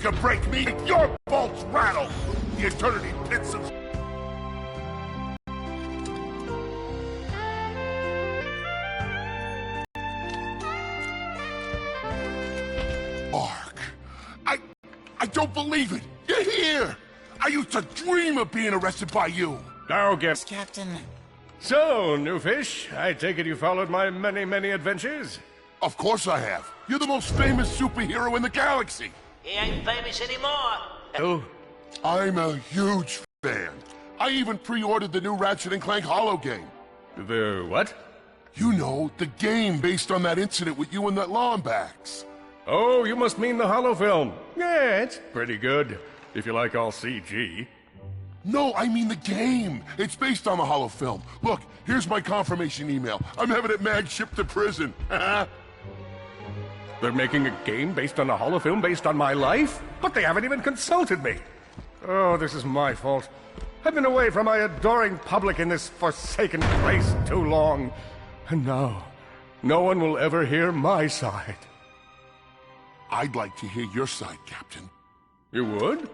can break me, your bolts rattle! The eternity pits of... Ark. I don't believe it! You're here! I used to dream of being arrested by you! Now get... Captain. So, new fish, I take it you followed my many, many adventures? Of course I have. You're the most famous superhero in the galaxy. He ain't famous anymore. Oh? I'm a huge fan. I even pre-ordered the new Ratchet Clank holo game. The what? You know, the game based on that incident with you and that Lombax. Oh, you must mean the holo film. Yeah, it's pretty good, if you like all CG. No, I mean the game. It's based on the holo film. Look, here's my confirmation email. I'm having it mag shipped to prison. They're making a game based on a holo film based on my life? But they haven't even consulted me. Oh, this is my fault. I've been away from my adoring public in this forsaken place too long. And now, no one will ever hear my side. I'd like to hear your side, Captain. You would?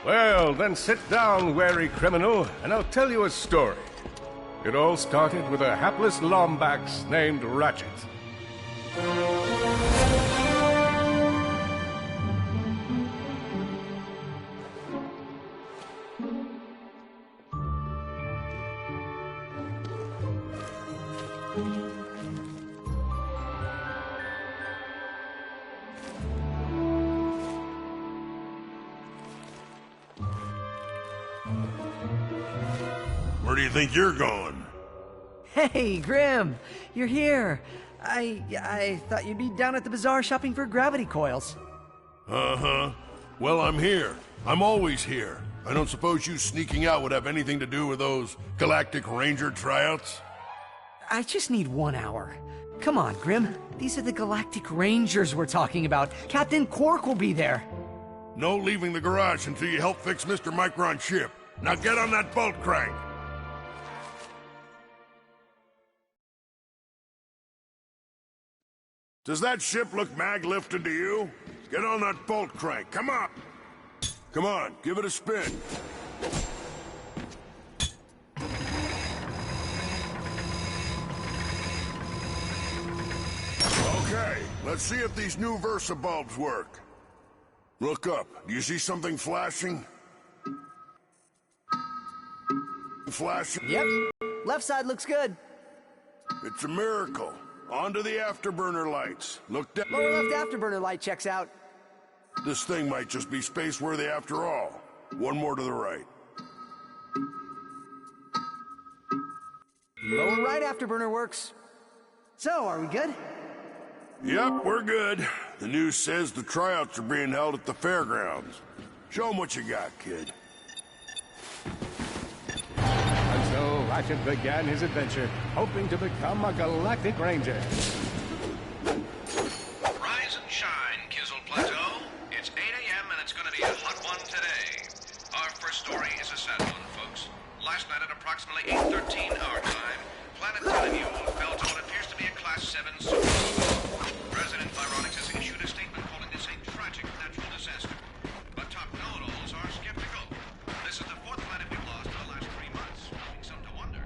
Well, then sit down, wary criminal, and I'll tell you a story. It all started with a hapless Lombax named Ratchet. Where do you think you're going? Hey, Grim! You're here! I thought you'd be down at the bazaar shopping for gravity coils. Uh-huh. Well, I'm here. I'm always here. I don't suppose you sneaking out would have anything to do with those Galactic Ranger tryouts? I just need 1 hour. Come on, Grim. These are the Galactic Rangers we're talking about. Captain Quark will be there. No leaving the garage until you help fix Mr. Micron's ship. Now get on that bolt crank! Does that ship look mag-lifted to you? Get on that bolt crank, come on! Come on, give it a spin. Okay, let's see if these new Versa bulbs work. Look up. Do you see something flashing? Flashing? Yep. Left side looks good. It's a miracle. Onto the afterburner lights. Look down. Lower left afterburner light checks out. This thing might just be space-worthy after all. One more to the right. Lower right afterburner works. So, are we good? Yep, we're good. The news says the tryouts are being held at the fairgrounds. Show 'em what you got, kid. And so Ratchet began his adventure, hoping to become a Galactic Ranger. Rise and shine, Kizzle Plateau. It's 8 a.m. and it's going to be a hot one today. Our first story is a sad one, folks. Last night at approximately 8:13 our time, Planet Telemule fell to what appears to be a Class 7 supernova. President Byronix has issued a statement calling this a tragic natural disaster. But top know-it-alls are skeptical. This is the fourth planet we've lost in the last 3 months. Nothing some to wonder.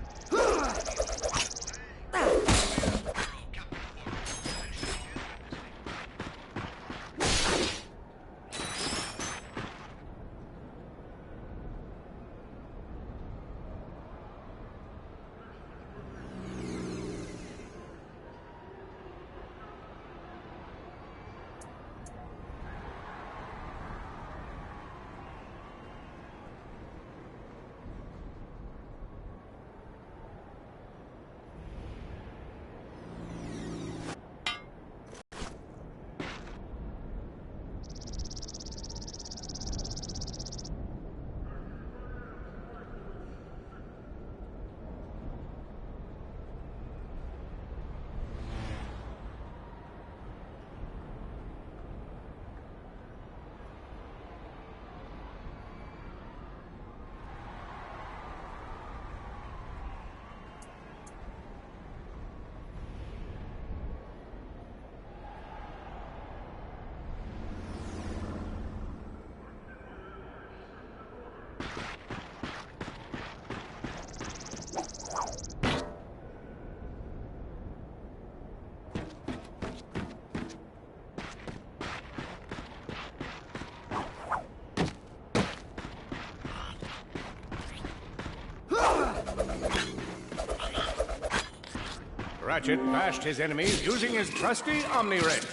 Ratchet bashed his enemies using his trusty Omni Wrench.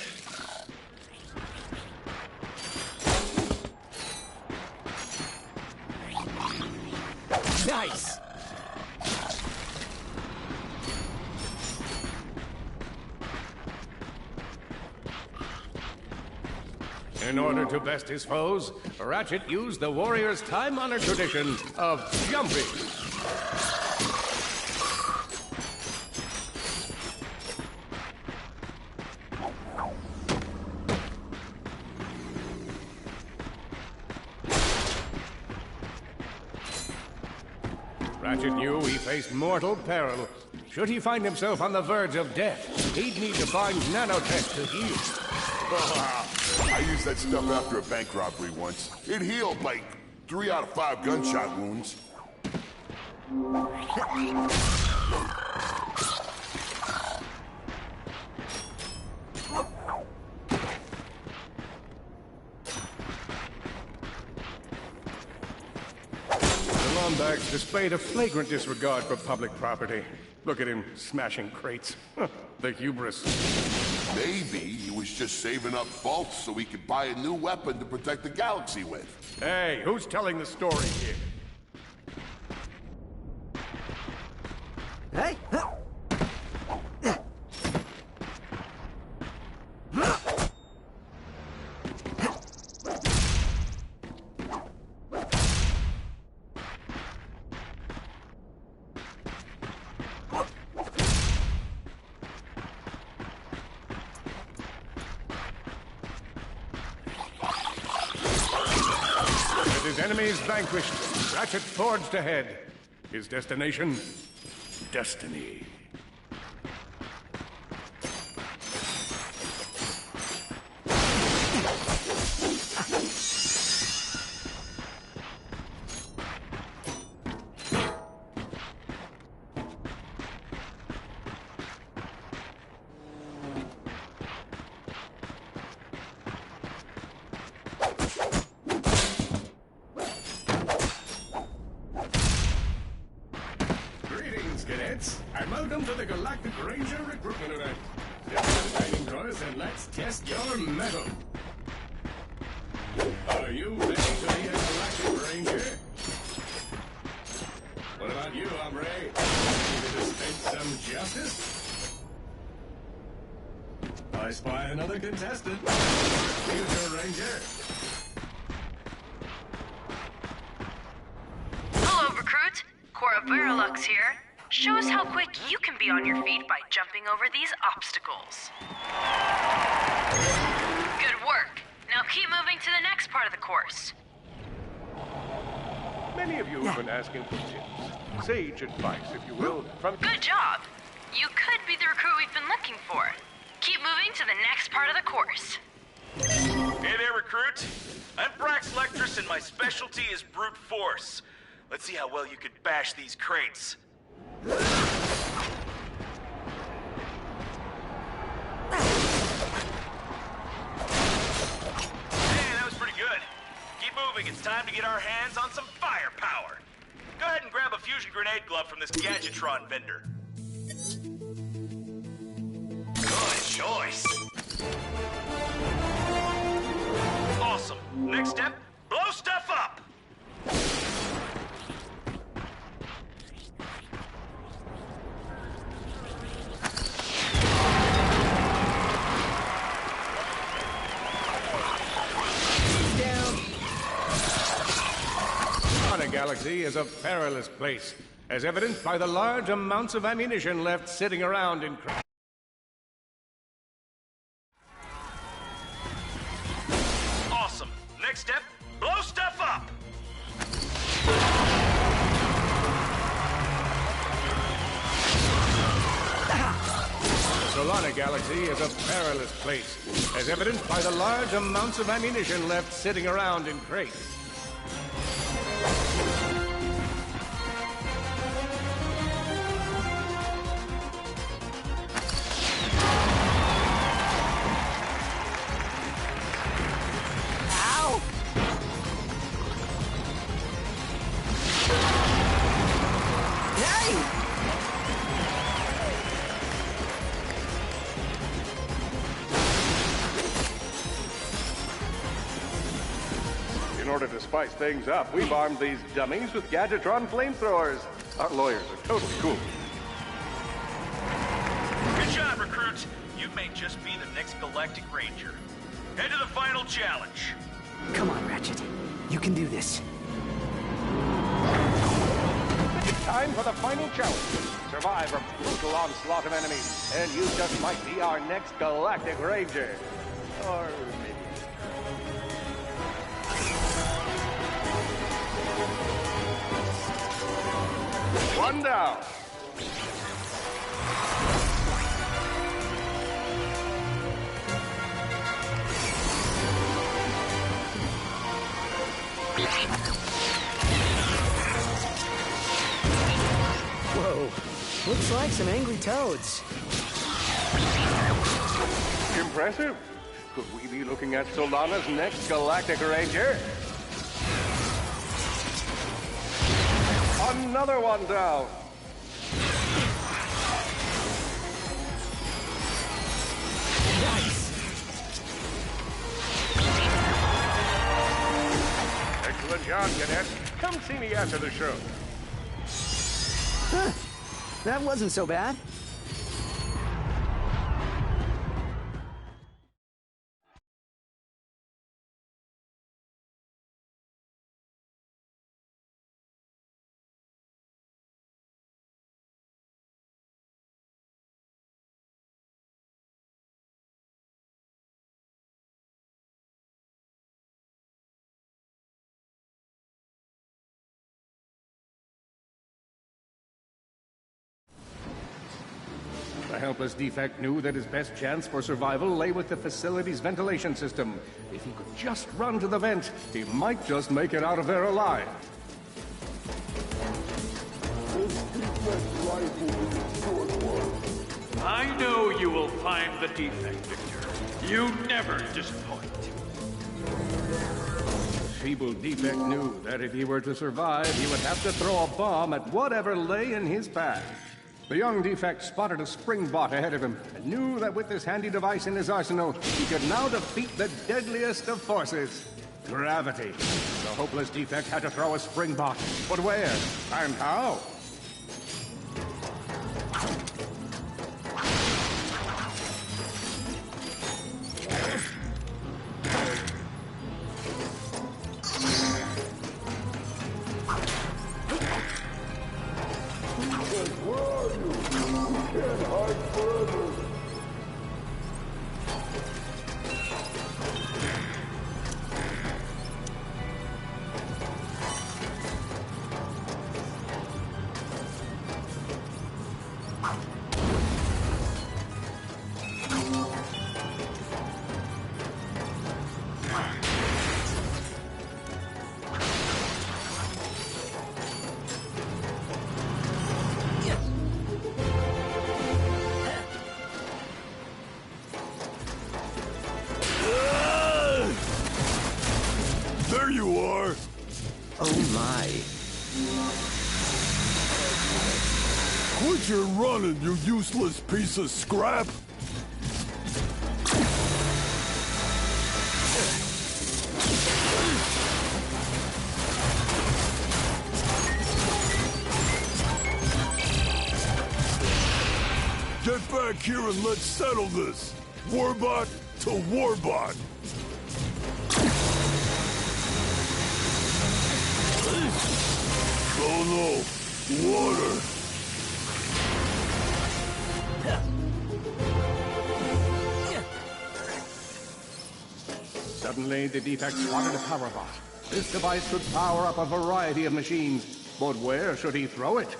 Nice! In order to best his foes, Ratchet used the warrior's time-honored tradition of jumping. Ratchet knew he faced mortal peril. Should he find himself on the verge of death, he'd need to find nanotech to heal. I used that stuff after a bank robbery once. It healed like 3 out of 5 gunshot wounds. The Lombax displayed a flagrant disregard for public property. Look at him smashing crates. The hubris. Maybe he was just saving up vaults so he could buy a new weapon to protect the galaxy with. Hey, who's telling the story here? Hey! His enemies vanquished, Ratchet forged ahead. His destination? Destiny. And welcome to the Galactic Ranger recruitment event. Get to the training course and let's test your mettle. Are you ready to be a Galactic Ranger? What about you, hombre? Ready to dispense some justice? I spy another contestant. Future Ranger. Hello, recruit. Cora Verilux here. Show us how quick you can be on your feet by jumping over these obstacles. Good work. Now keep moving to the next part of the course. Many of you have been asking for tips. Sage advice, if you will, from... Good job. You could be the recruit we've been looking for. Keep moving to the next part of the course. Hey there, recruit. I'm Brax Lectress, and my specialty is brute force. Let's see how well you could bash these crates. Hey, that was pretty good. Keep moving. It's time to get our hands on some firepower. Go ahead and grab a fusion grenade glove from this Gadgetron vendor. Good choice. Awesome. Next step, blow stuff up. The galaxy is a perilous place, as evidenced by the large amounts of ammunition left sitting around in crates. Awesome. Next step, blow stuff up. The Solana galaxy is a perilous place, as evidenced by the large amounts of ammunition left sitting around in crates. in order to spice things up, we've armed these dummies with Gadgetron flamethrowers. Our lawyers are totally cool. Good job, recruit. You may just be the next Galactic Ranger. Head to the final challenge. Come on, Ratchet. You can do this. It's time for the final challenge. Survive a brutal onslaught of enemies, and you just might be our next Galactic Ranger. Or maybe... One down. Whoa. Looks like some angry toads. Impressive. Could we be looking at Solana's next Galactic Ranger? Another one down. Nice. Excellent job, Cadet. Come see me after the show. Huh. That wasn't so bad. The helpless defect knew that his best chance for survival lay with the facility's ventilation system. If he could just run to the vent, he might just make it out of there alive. I know you will find the defect, Victor. You never disappoint. Feeble defect knew that if he were to survive, he would have to throw a bomb at whatever lay in his path. The young defect spotted a spring bot ahead of him and knew that with this handy device in his arsenal, he could now defeat the deadliest of forces, gravity. The hopeless defect had to throw a spring bot, but where and how? There you are! Oh my. Quit your running, you useless piece of scrap! Get back here and let's settle this! Warbot to Warbot! Oh no! Water! Suddenly, the defect spotted a power bot. This device could power up a variety of machines, but where should he throw it?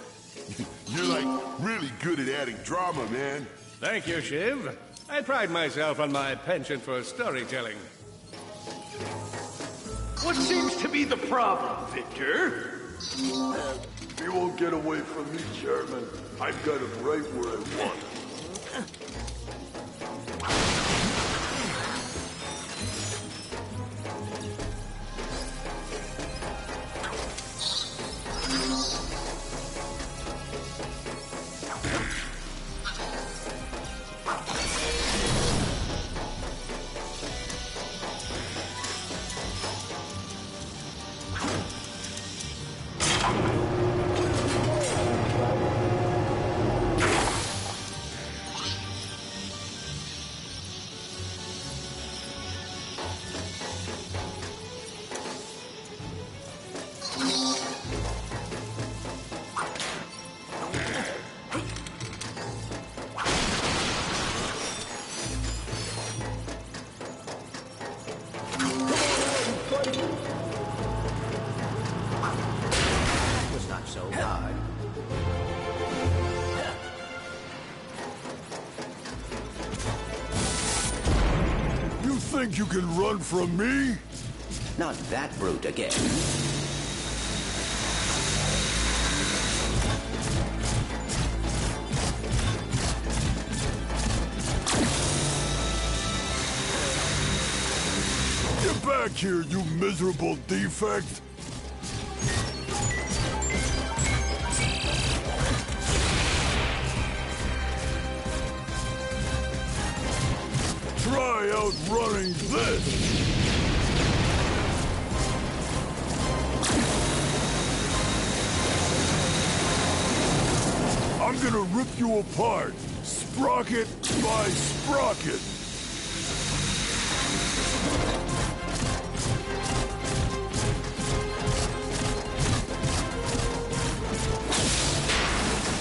You're like really good at adding drama, man. Thank you, Shiv. I pride myself on my penchant for storytelling. What seems to be the problem, Victor? You won't get away from me, Chairman. I've got him right where I want him. That was not so hard. You think you can run from me? Not that brute again. Get back here, you miserable defect! Try outrunning this! I'm gonna rip you apart, sprocket by sprocket!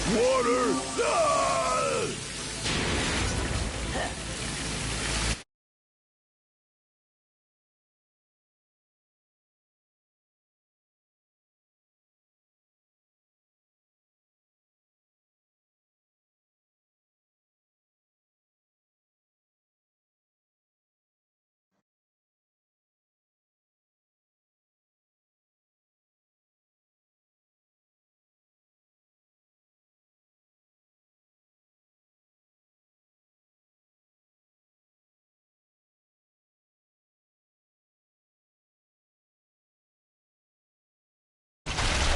Water! Ah!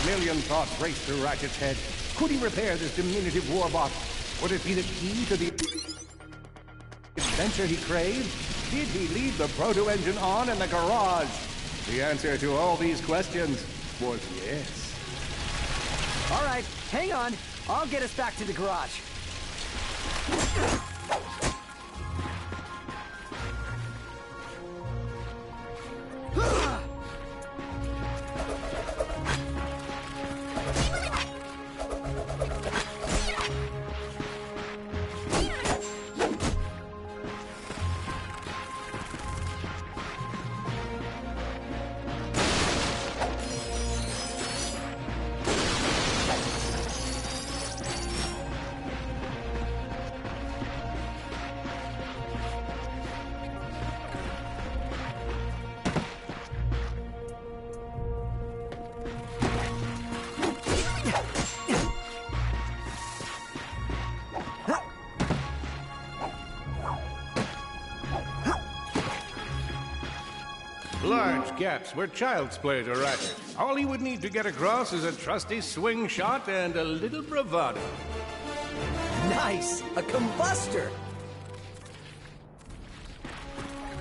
A million thoughts raced through Ratchet's head. Could he repair this diminutive warbot? Would it be the key to the adventure he craved? Did he leave the proto-engine on in the garage? The answer to all these questions was yes. All right, hang on. I'll get us back to the garage. Large gaps were child's play to Ratchet. All he would need to get across is a trusty swing shot and a little bravado. Nice! A combustor!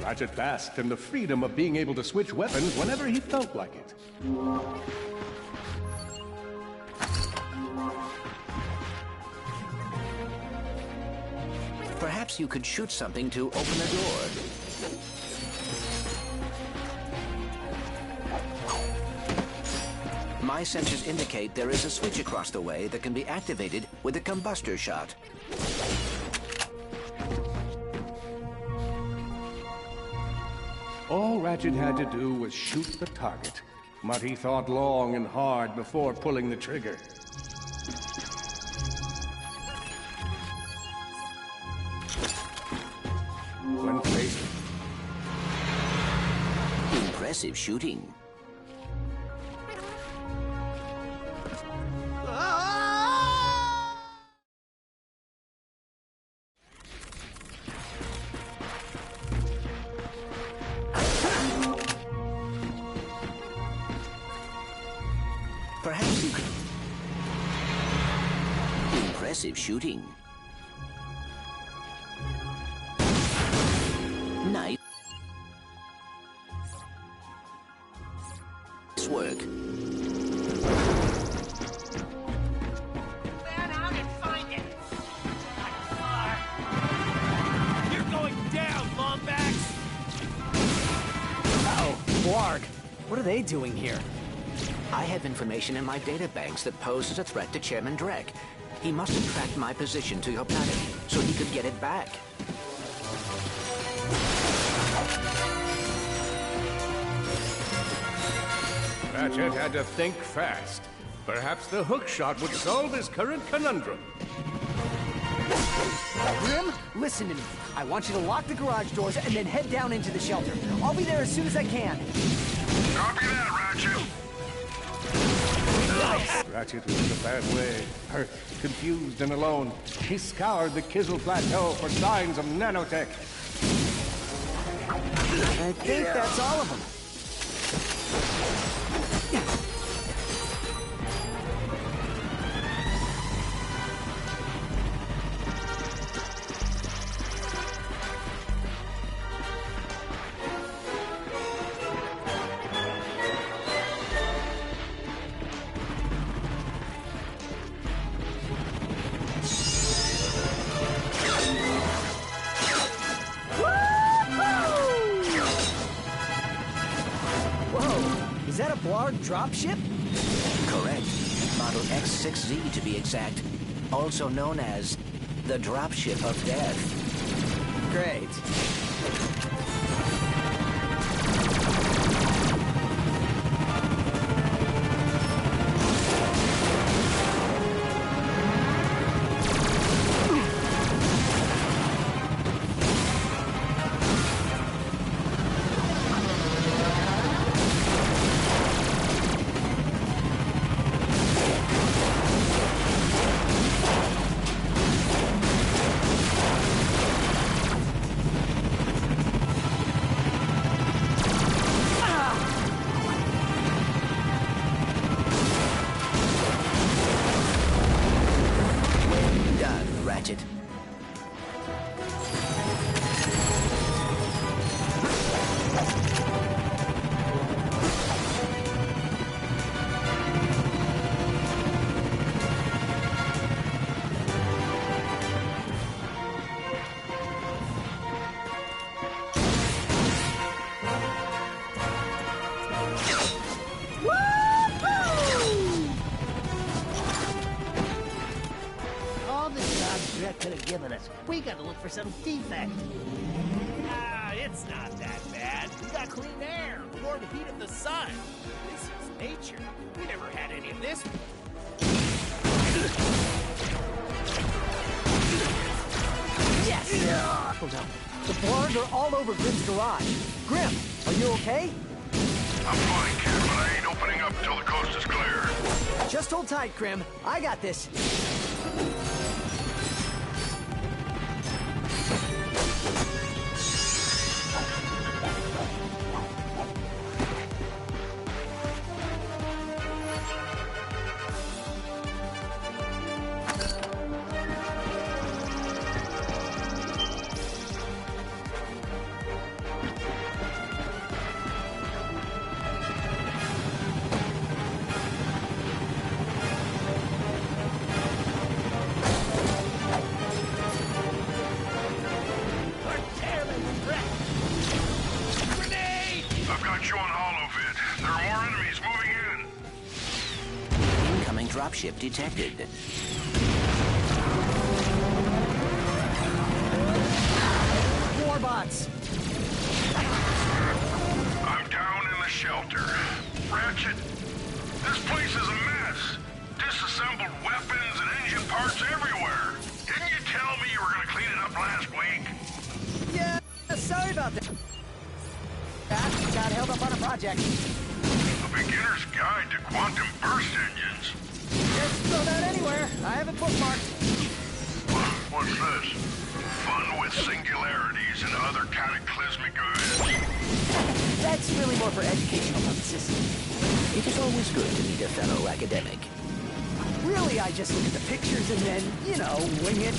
Ratchet basked in the freedom of being able to switch weapons whenever he felt like it. Perhaps you could shoot something to open a door. My sensors indicate there is a switch across the way that can be activated with a combustor shot. All Ratchet had to do was shoot the target, but he thought long and hard before pulling the trigger. When faced... Impressive shooting. Perhaps you could... Impressive shooting. Nice work. Man out and find it! Not far. You're going down, Longbacks! Uh-oh, Blarg. What are they doing here? I have information in my databanks that poses a threat to Chairman Drek. He must have tracked my position to your planet, so he could get it back. Ratchet had to think fast. Perhaps the hook shot would solve his current conundrum. Grim, listen to me. I want you to lock the garage doors and then head down into the shelter. I'll be there as soon as I can. Copy that, Ratchet. Ratchet was in a bad way. Hurt, confused, and alone. He scoured the Kizzle Plateau for signs of nanotech. I think that's all of them. Is that a Blarg dropship? Correct. Model X6Z to be exact. Also known as the Dropship of Death. Great. Ratchet. Could have given us. We got to look for some defect. Ah, it's not that bad. We got clean air, more the heat of the sun. This is nature. We never had any of this. Yes! Hold on. The Blarg are all over Grim's garage. Grim, are you okay? I'm fine, kid, but I ain't opening up till the coast is clear. Just hold tight, Grim. I got this. Dropship detected. More bots. I'm down in the shelter. Ratchet, this place is a mess. Disassembled weapons and engine parts everywhere. Didn't you tell me you were going to clean it up last week? Yeah, sorry about that. Got held up on a project. A beginner's guide to quantum burst engines. Just throw that anywhere. I have it bookmarked. What's this? Fun with singularities and other cataclysmic events. That's really more for educational purposes. It is always good to meet a fellow academic. Really, I just look at the pictures and then, you know, wing it.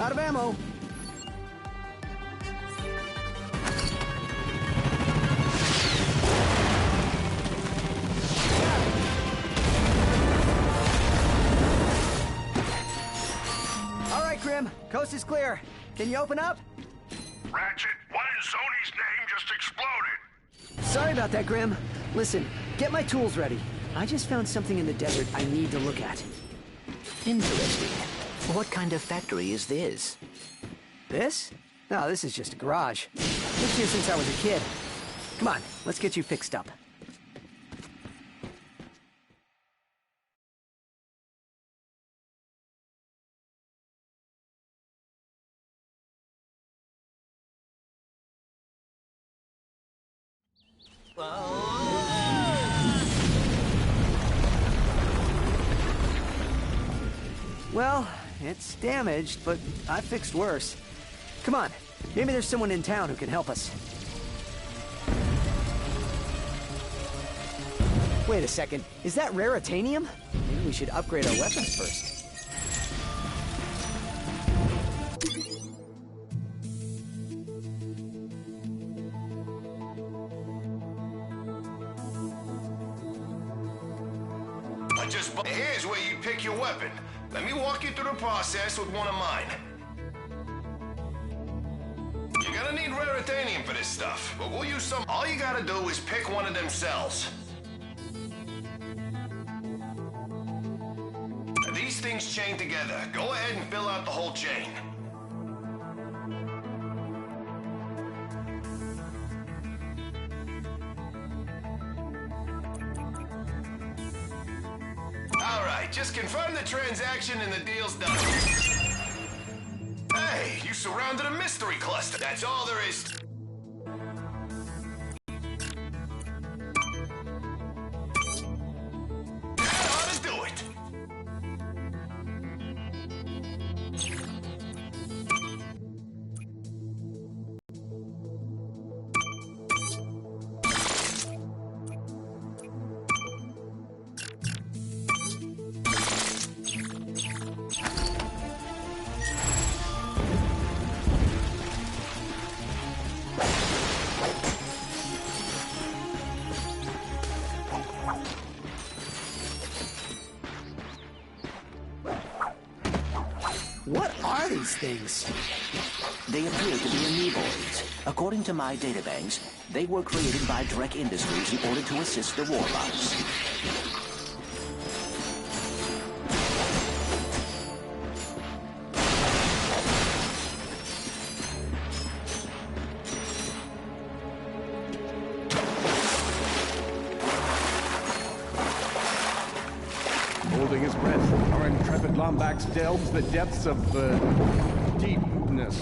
Out of ammo. Coast is clear. Can you open up? Ratchet, what in Zony's name just exploded? Sorry about that, Grim. Listen, get my tools ready. I just found something in the desert I need to look at. Interesting. What kind of factory is this? This? No, this is just a garage. Lived here since I was a kid. Come on, let's get you fixed up. Well, it's damaged, but I fixed worse. Come on, maybe there's someone in town who can help us. Wait a second, is that raritanium? Maybe we should upgrade our weapons first. Here's where you pick your weapon. Let me walk you through the process with one of mine. You're gonna need raritanium for this stuff, but we'll use some. All you gotta do is pick one of them cells. These things chain together. Go ahead and fill out the whole chain. Just confirm the transaction and the deal's done. Hey, you surrounded a mystery cluster. That's all there is. That ought to do it. What are these things? They appear to be amoeboids. According to my databanks, they were created by Drek Industries in order to assist the warbots. Holding his breath, our intrepid Lombax delves the depths of, deepness.